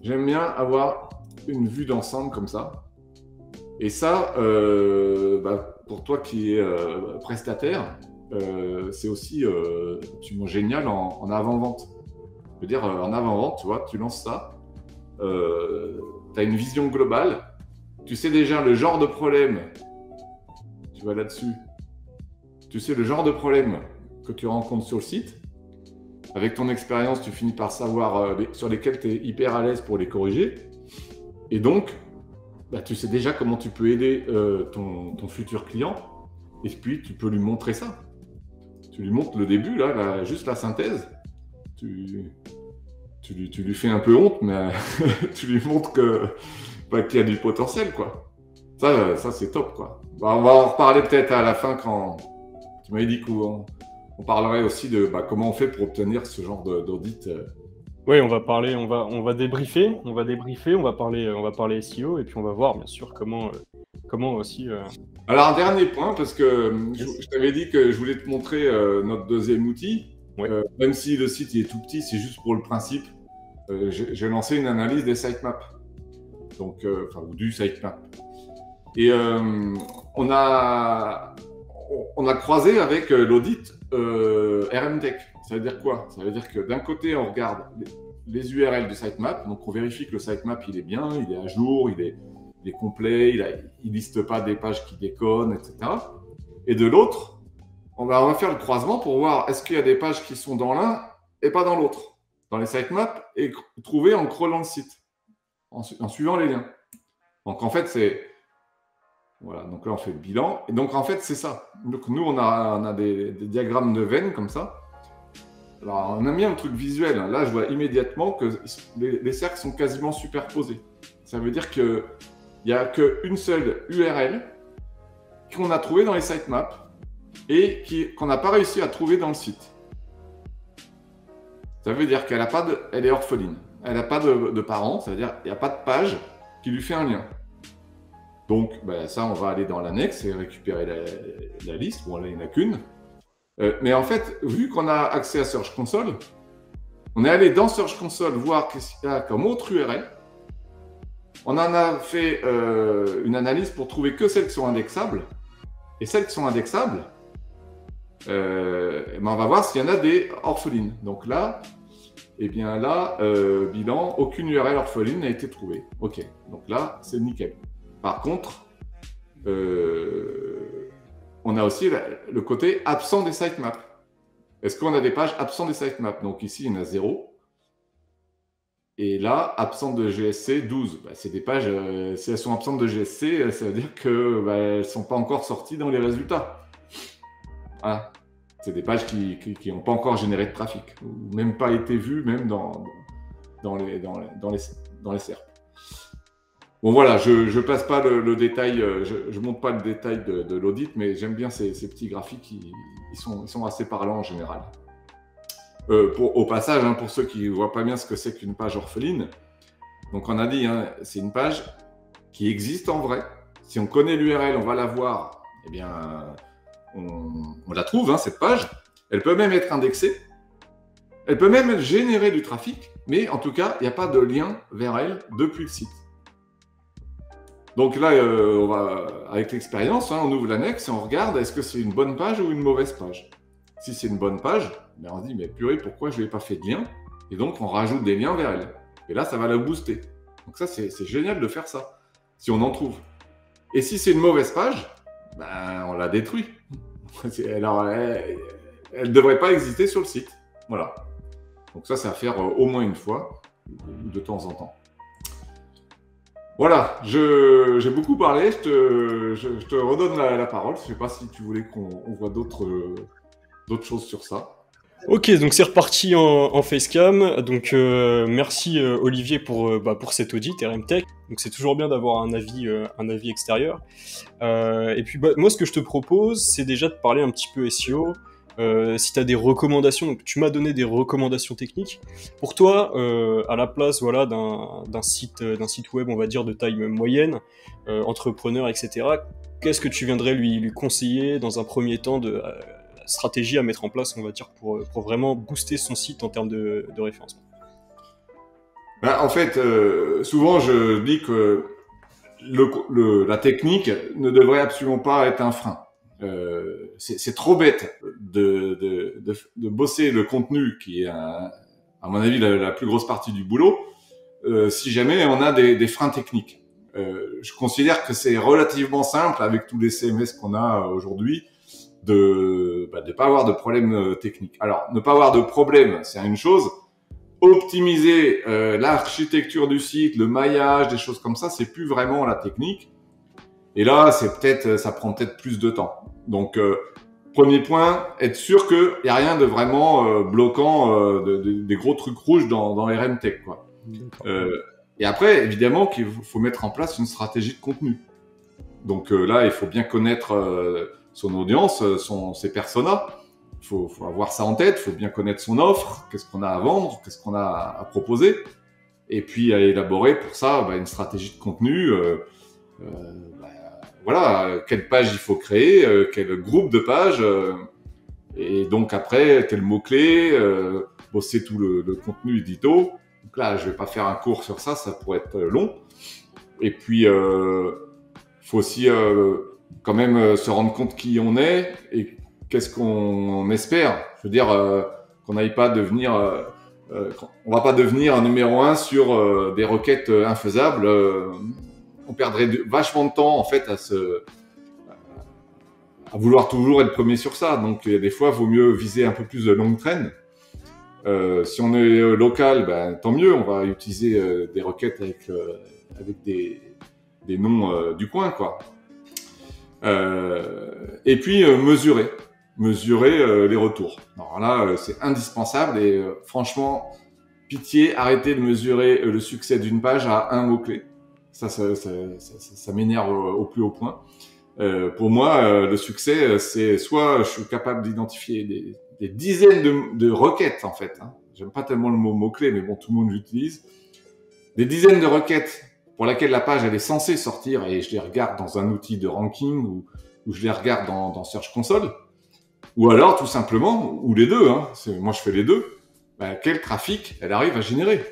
j'aime bien avoir une vue d'ensemble comme ça. Et ça, bah, pour toi qui es prestataire, c'est aussi absolument génial en avant-vente. Je veux dire, en avant-vente, tu vois, tu lances ça, tu as une vision globale, tu sais déjà le genre de problème, tu vas là-dessus, tu sais le genre de problème que tu rencontres sur le site. Avec ton expérience, tu finis par savoir sur lesquels tu es hyper à l'aise pour les corriger. Et donc, bah, tu sais déjà comment tu peux aider ton futur client. Et puis, tu peux lui montrer ça. tu lui montres le début, là, juste la synthèse. Tu lui fais un peu honte, mais tu lui montres qu'il y a du potentiel, quoi. Ça c'est top, quoi. Bah, on va en reparler peut-être à la fin quand tu m'avais dit qu'on parlerait aussi de comment on fait pour obtenir ce genre d'audit. Oui, on va parler, on va débriefer, on va parler SEO et puis on va voir bien sûr comment aussi. Alors un dernier point, parce que je t'avais dit que je voulais te montrer notre deuxième outil. Ouais. Même si le site il est tout petit, c'est juste pour le principe. J'ai lancé une analyse des sitemaps, donc ou du sitemap. Et on a croisé avec l'audit RMTech. Ça veut dire quoi? Ça veut dire que d'un côté, on regarde les URL du sitemap, donc on vérifie que le sitemap il est bien, il est à jour, il est complet, il liste pas des pages qui déconnent, etc. Et de l'autre, on va faire le croisement pour voir est-ce qu'il y a des pages qui sont dans l'un et pas dans l'autre, dans les sitemaps, et trouver en crawlant le site, en suivant les liens. Donc en fait, voilà, donc là on fait le bilan, et donc en fait c'est ça. Donc nous on a des diagrammes de veines comme ça. Alors on a mis un truc visuel, là je vois immédiatement que les cercles sont quasiment superposés. Ça veut dire qu'il n'y a qu'une seule URL qu'on a trouvée dans les sitemaps et qu'on n'a pas réussi à trouver dans le site. Ça veut dire qu'elle elle est orpheline. Elle n'a pas de parents, ça veut dire qu'il n'y a pas de page qui lui fait un lien. Donc ça, on va aller dans l'annexe et récupérer la liste. Bon, là, il n'y en a qu'une. Mais en fait, vu qu'on a accès à Search Console, on est allé dans Search Console voir qu'est-ce qu'il y a comme autre URL. On en a fait une analyse pour trouver que celles qui sont indexables. Et celles qui sont indexables, on va voir s'il y en a des orphelines. Donc là, bilan, aucune URL orpheline n'a été trouvée. OK, donc là, c'est nickel. Par contre, on a aussi le côté absent des sitemaps. Est-ce qu'on a des pages absentes des sitemaps? Donc ici, il y en a 0. Et là, absent de GSC, 12. C'est des pages, si elles sont absentes de GSC, ça veut dire qu'elles ne sont pas encore sorties dans les résultats. Voilà. C'est des pages qui n'ont pas encore généré de trafic, ou même pas été vues, même dans les SERP. Bon voilà, je passe pas le détail, je montre pas le détail de l'audit, mais j'aime bien ces petits graphiques, ils sont assez parlants en général. Au passage, pour ceux qui ne voient pas bien ce que c'est qu'une page orpheline, donc on a dit, c'est une page qui existe en vrai. Si on connaît l'URL, on va la voir, eh bien, on la trouve, cette page. Elle peut même être indexée. Elle peut même générer du trafic, mais en tout cas, il n'y a pas de lien vers elle depuis le site. Donc là, on va, avec l'expérience, on ouvre l'annexe et on regarde est-ce que c'est une bonne page ou une mauvaise page. Si c'est une bonne page, on se dit mais purée, pourquoi je ne lui ai pas fait de lien? Et donc on rajoute des liens vers elle. Et là, ça va la booster. Donc ça, c'est génial de faire ça, si on en trouve. Et si c'est une mauvaise page, on la détruit. Alors, elle ne devrait pas exister sur le site. Voilà. Donc ça, c'est à faire au moins une fois, de temps en temps. Voilà, j'ai beaucoup parlé, je te redonne la parole. Je ne sais pas si tu voulais qu'on voit d'autres choses sur ça. Ok, donc c'est reparti en facecam. Donc merci Olivier pour cet audit RMTech. Donc c'est toujours bien d'avoir un avis extérieur. Et puis moi ce que je te propose, c'est déjà de parler un petit peu SEO. Si tu as des recommandations, donc tu m'as donné des recommandations techniques. Pour toi, à la place d'un site web, on va dire de taille moyenne, entrepreneur, etc., qu'est-ce que tu viendrais lui conseiller dans un premier temps de stratégie à mettre en place, on va dire, pour vraiment booster son site en termes de référencement? En fait, souvent je dis que la technique ne devrait absolument pas être un frein. C'est trop bête de bosser le contenu qui est, à mon avis, la plus grosse partie du boulot, si jamais on a des freins techniques. Je considère que c'est relativement simple avec tous les CMS qu'on a aujourd'hui de pas avoir de problème technique. Alors, ne pas avoir de problème, c'est une chose. Optimiser l'architecture du site, le maillage, des choses comme ça, c'est plus vraiment la technique. Et là, ça prend peut-être plus de temps. Donc, Premier point, être sûr qu'il n'y a rien de vraiment bloquant, des gros trucs rouges dans RM Tech, quoi. Et après, évidemment, qu'il faut mettre en place une stratégie de contenu. Donc là, il faut bien connaître son audience, ses personas. Il faut avoir ça en tête, il faut bien connaître son offre, qu'est-ce qu'on a à vendre, qu'est-ce qu'on a à proposer. Et puis à élaborer pour ça une stratégie de contenu. Voilà, quelle page il faut créer, quel groupe de pages. Et donc après, quels mots-clés, bosser tout le contenu édito. Donc là, je vais pas faire un cours sur ça, ça pourrait être long. Et puis, faut aussi quand même se rendre compte qui on est et qu'est-ce qu'on espère. Je veux dire, qu'on n'aille pas devenir... on va pas devenir un numéro 1 sur des requêtes infaisables. On perdrait vachement de temps, en fait, à vouloir toujours être premier sur ça. Donc, des fois, il vaut mieux viser un peu plus de long trend. Si on est local, tant mieux, on va utiliser des requêtes avec des noms du coin, quoi. Et puis, mesurer les retours. Alors là, c'est indispensable et franchement, pitié, arrêtez de mesurer le succès d'une page à un mot-clé. Ça m'énerve au plus haut point. Pour moi, le succès, c'est soit je suis capable d'identifier des dizaines de requêtes, en fait. J'aime pas tellement le mot-clé, mais bon, tout le monde l'utilise. Des dizaines de requêtes pour lesquelles la page, elle est censée sortir et je les regarde dans un outil de ranking ou je les regarde dans Search Console. Ou alors, tout simplement, ou les deux, moi je fais les deux, quel trafic elle arrive à générer.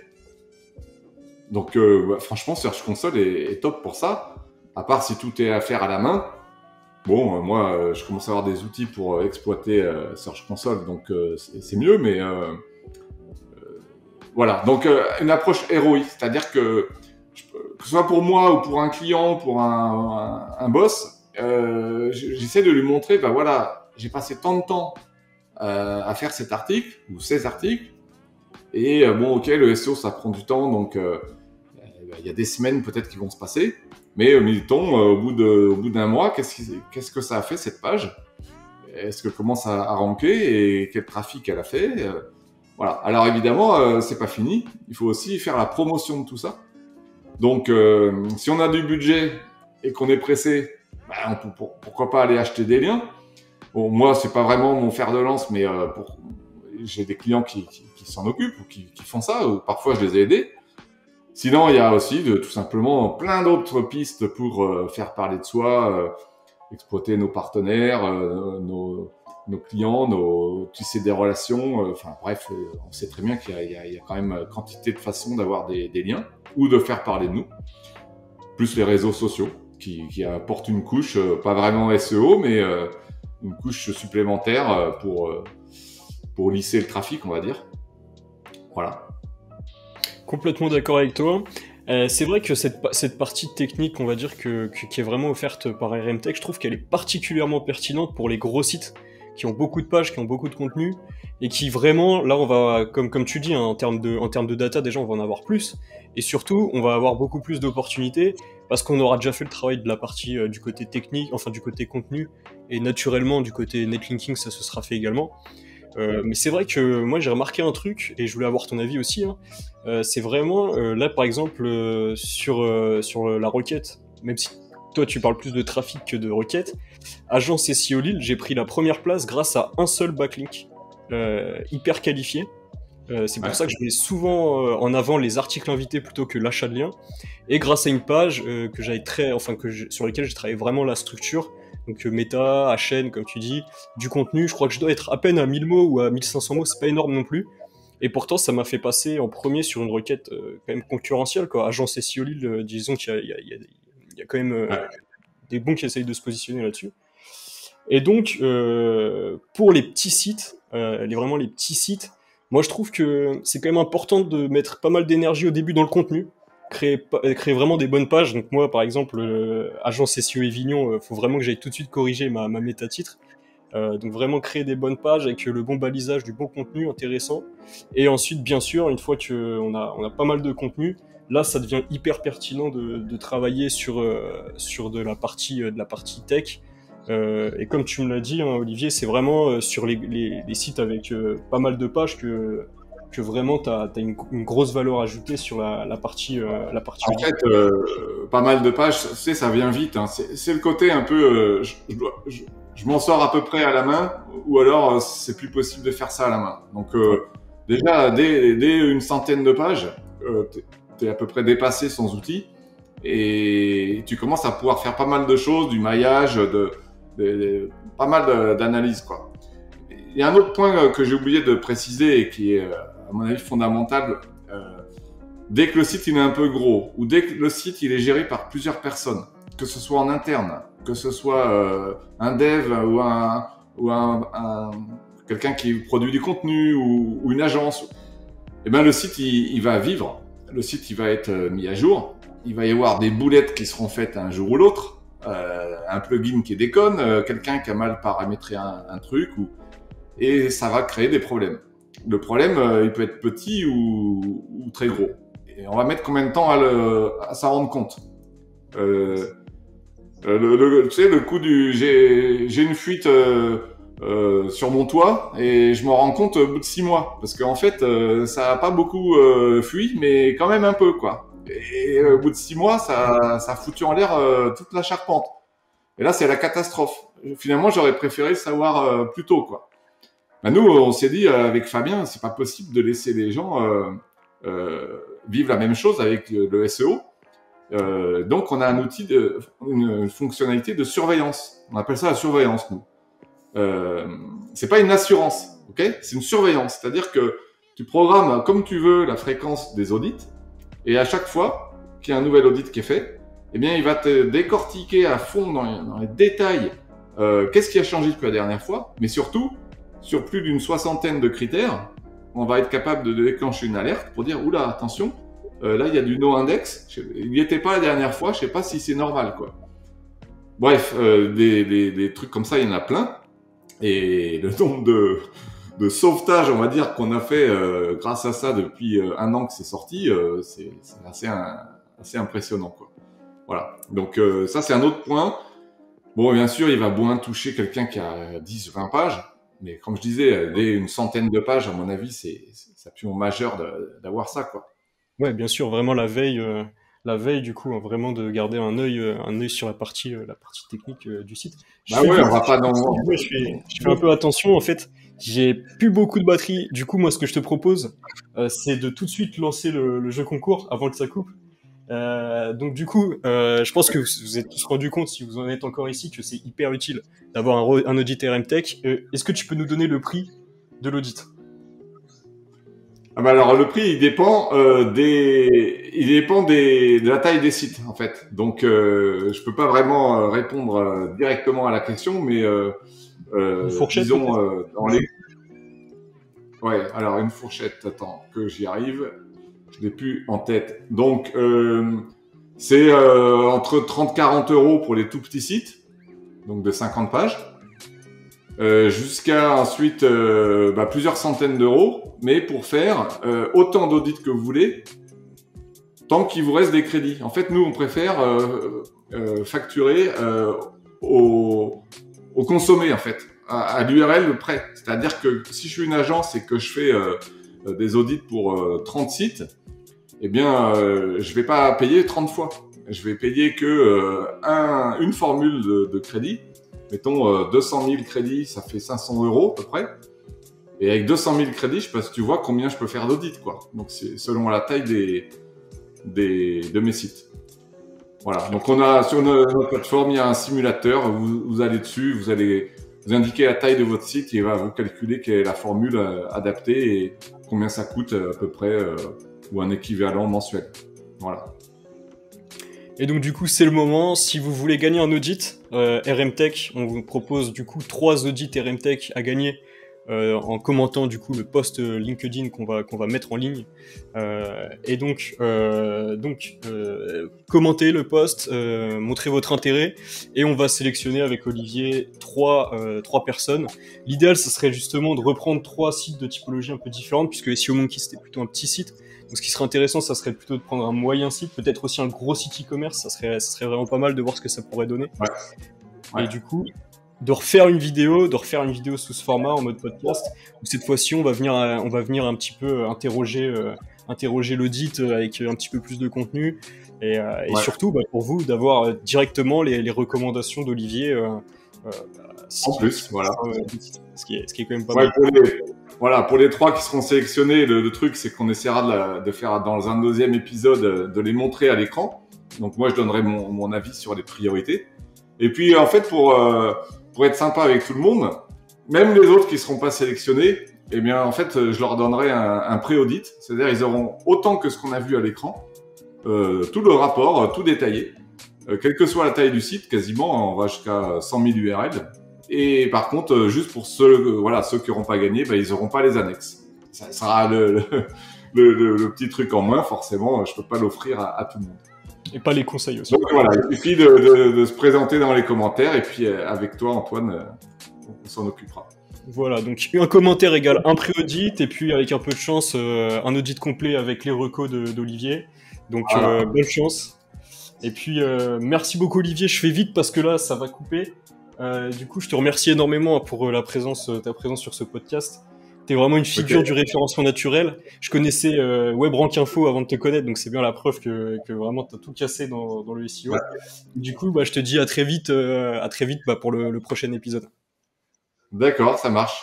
Donc, franchement, Search Console est top pour ça, à part si tout est à faire à la main. Bon, moi, je commence à avoir des outils pour exploiter Search Console, donc c'est mieux, mais voilà. Donc, une approche ROI, c'est-à-dire que ce soit pour moi ou pour un client, pour un boss, j'essaie de lui montrer, voilà, j'ai passé tant de temps à faire cet article ou ces articles, et bon, ok, le SEO, ça prend du temps, donc il y a des semaines peut-être qui vont se passer. Mais mettons, au bout d'un mois, qu'est-ce que ça a fait cette page? Est-ce qu'elle commence à ranker et quel trafic elle a fait? Voilà. Alors évidemment, c'est pas fini. Il faut aussi faire la promotion de tout ça. Donc, si on a du budget et qu'on est pressé, pourquoi pas aller acheter des liens? Bon, moi, c'est pas vraiment mon fer de lance, mais j'ai des clients qui s'en occupent ou qui font ça. Ou parfois, je les ai aidés. Sinon, il y a aussi tout simplement plein d'autres pistes pour faire parler de soi, exploiter nos partenaires, nos clients, tisser des relations. Bref, on sait très bien qu'il y a quand même quantité de façons d'avoir des liens ou de faire parler de nous. Plus les réseaux sociaux qui apportent une couche, pas vraiment SEO, mais une couche supplémentaire pour lisser le trafic, on va dire. Voilà. Complètement d'accord avec toi. C'est vrai que cette partie technique, on va dire, qui est vraiment offerte par RM Tech, je trouve qu'elle est particulièrement pertinente pour les gros sites qui ont beaucoup de pages, qui ont beaucoup de contenu, et qui vraiment, là, on va, comme tu dis, en termes de data, déjà, on va en avoir plus, et surtout, on va avoir beaucoup plus d'opportunités, parce qu'on aura déjà fait le travail de la partie du côté technique, enfin du côté contenu, et naturellement, du côté netlinking, ça se sera fait également. Mais c'est vrai que moi j'ai remarqué un truc, et je voulais avoir ton avis aussi, c'est vraiment, là par exemple, sur la requête, même si toi tu parles plus de trafic que de requête, Agence SEO Lille, j'ai pris la première place grâce à un seul backlink, hyper qualifié. C'est pour ça que je mets souvent en avant les articles invités plutôt que l'achat de liens, et grâce à une page sur laquelle j'ai travaillé vraiment la structure, donc méta, HN, comme tu dis, du contenu. Je crois que je dois être à peine à 1000 mots ou à 1500 mots, c'est pas énorme non plus. Et pourtant, ça m'a fait passer en premier sur une requête quand même concurrentielle, quoi. Agence SEO Lille, disons qu'il y a quand même des bons qui essayent de se positionner là-dessus. Et donc, pour les petits sites, vraiment les petits sites, moi je trouve que c'est quand même important de mettre pas mal d'énergie au début dans le contenu, créer vraiment des bonnes pages. Donc moi, par exemple, Agence SEO Evignon, faut vraiment que j'aille tout de suite corriger ma méta-titre. Donc vraiment créer des bonnes pages avec le bon balisage, du bon contenu intéressant. Et ensuite, bien sûr, une fois qu'on a pas mal de contenu, là, ça devient hyper pertinent de travailler sur de la partie tech, Et comme tu me l'as dit, hein, Olivier, c'est vraiment sur les sites avec pas mal de pages que vraiment tu as une grosse valeur ajoutée sur la partie En audit. fait, pas mal de pages, tu sais, ça vient vite. Hein. C'est le côté un peu, je m'en sors à peu près à la main, ou alors c'est plus possible de faire ça à la main. Donc déjà, dès une centaine de pages, t'es à peu près dépassé sans outil, et tu commences à pouvoir faire pas mal de choses, du maillage, pas mal d'analyses, quoi. Il y a un autre point que j'ai oublié de préciser et qui est, à mon avis, fondamental. Dès que le site il est un peu gros, ou dès que le site il est géré par plusieurs personnes, que ce soit en interne, que ce soit un dev ou quelqu'un qui produit du contenu ou une agence, eh ben le site il va vivre, le site il va être mis à jour, il va y avoir des boulettes qui seront faites un jour ou l'autre, un plugin qui déconne, quelqu'un qui a mal paramétré un truc, et ça va créer des problèmes. Le problème, il peut être petit ou très gros. Et on va mettre combien de temps à s'en rendre compte? Tu sais, le coup j'ai une fuite sur mon toit et je m'en rends compte au bout de 6 mois. Parce qu'en fait, ça a pas beaucoup fui, mais quand même un peu, quoi. Et au bout de 6 mois, ça a foutu en l'air toute la charpente. Et là, c'est la catastrophe. Finalement, j'aurais préféré le savoir plus tôt, quoi. Ben nous, on s'est dit avec Fabien, c'est pas possible de laisser les gens vivre la même chose avec le SEO. Donc, on a un outil, une fonctionnalité de surveillance. On appelle ça la surveillance, nous. C'est pas une assurance, ok? C'est une surveillance. C'est-à-dire que tu programmes comme tu veux la fréquence des audits, et à chaque fois qu'il y a un nouvel audit qui est fait, eh bien, il va te décortiquer à fond dans les détails qu'est-ce qui a changé depuis la dernière fois, mais surtout, sur plus d'une soixantaine de critères, on va être capable de déclencher une alerte pour dire « Oula, attention, là, il y a du no-index. Il n'y était pas la dernière fois, je ne sais pas si c'est normal. » quoi. Bref, des trucs comme ça, il y en a plein. Et le nombre de sauvetages, on va dire, qu'on a fait grâce à ça depuis un an que c'est sorti, c'est assez impressionnant. Quoi. Voilà. Donc ça, c'est un autre point. Bon, bien sûr, il va moins toucher quelqu'un qui a 10, 20 pages. Mais comme je disais, dès une centaine de pages, à mon avis, c'est absolument majeur d'avoir ça, quoi. Ouais, bien sûr, vraiment la veille du coup, hein, vraiment de garder un œil sur la partie technique du site. Bah ouais, on va pas dans. Je fais un peu attention en fait. J'ai plus beaucoup de batterie. Du coup, moi, ce que je te propose, c'est de tout de suite lancer le jeu concours avant que ça coupe. Donc du coup, je pense que vous êtes tous rendus compte, si vous en êtes encore ici, que c'est hyper utile d'avoir un audit RMTech. Est-ce que tu peux nous donner le prix de l'audit? Ah bah alors le prix il dépend de la taille des sites en fait. Donc je peux pas vraiment répondre directement à la question, mais Une fourchette, disons dans les ouais alors une fourchette. Attends que j'y arrive. Je l'ai plus en tête. Donc c'est entre 30-40 euros pour les tout petits sites, donc de 50 pages. Jusqu'à ensuite plusieurs centaines d'euros, mais pour faire autant d'audits que vous voulez, tant qu'il vous reste des crédits. En fait, nous, on préfère facturer au consommé, en fait, à l'URL près. C'est-à-dire que si je suis une agence et que je fais des audits pour 30 sites, eh bien, je vais pas payer 30 fois. Je vais payer que une formule de crédit. Mettons 200 000 crédits, ça fait 500 euros à peu près. Et avec 200 000 crédits, je sais pas si tu vois combien je peux faire d'audits, quoi. Donc c'est selon la taille de mes sites. Voilà. Donc on a sur notre plateforme, il y a un simulateur. Vous allez dessus, vous allez vous indiquer la taille de votre site et il va vous calculer quelle est la formule adaptée et combien ça coûte à peu près ou un équivalent mensuel. Voilà. Et donc du coup, c'est le moment. Si vous voulez gagner un audit RMTech, on vous propose du coup 3 audits RMTech à gagner en commentant du coup le post LinkedIn qu'on va mettre en ligne. Et donc commentez le post, montrez votre intérêt et on va sélectionner avec Olivier 3 personnes. L'idéal, ce serait justement de reprendre 3 sites de typologie un peu différentes puisque SEO Monkey c'était plutôt un petit site. Donc ce qui serait intéressant, ça serait plutôt de prendre un moyen site, peut-être aussi un gros site e-commerce, ça serait vraiment pas mal de voir ce que ça pourrait donner. Ouais. Ouais. Et du coup, de refaire une vidéo sous ce format en mode podcast. Où cette fois-ci, on va venir un petit peu interroger l'audit avec un petit peu plus de contenu et surtout pour vous d'avoir directement les recommandations d'Olivier. En plus, voilà. Ce qui est quand même pas mal. Pour les 3 qui seront sélectionnés, le truc, c'est qu'on essaiera de faire dans un deuxième épisode, de les montrer à l'écran. Donc moi, je donnerai mon avis sur les priorités. Et puis, en fait, pour être sympa avec tout le monde, même les autres qui seront pas sélectionnés, eh bien, en fait, je leur donnerai un pré-audit. C'est-à-dire, ils auront autant que ce qu'on a vu à l'écran, tout le rapport, tout détaillé, quelle que soit la taille du site, quasiment, on va jusqu'à 100 000 URL. Et par contre, juste pour ceux qui n'auront pas gagné, ils n'auront pas les annexes. Ça sera le petit truc en moins, forcément, je peux pas l'offrir à tout le monde. Et pas les conseils aussi. Donc voilà, il suffit de se présenter dans les commentaires et puis avec toi, Antoine, on s'en occupera. Voilà, donc un commentaire égale un pré-audit et puis avec un peu de chance, un audit complet avec les recos d'Olivier. Donc bonne chance. Et puis merci beaucoup Olivier, je fais vite parce que là ça va couper. Du coup, je te remercie énormément pour ta présence sur ce podcast. T'es vraiment une figure du référencement naturel. Je connaissais WebRank Info avant de te connaître, donc c'est bien la preuve que vraiment t'as tout cassé dans le SEO. Ouais. Du coup, je te dis à très vite pour le prochain épisode. D'accord, ça marche.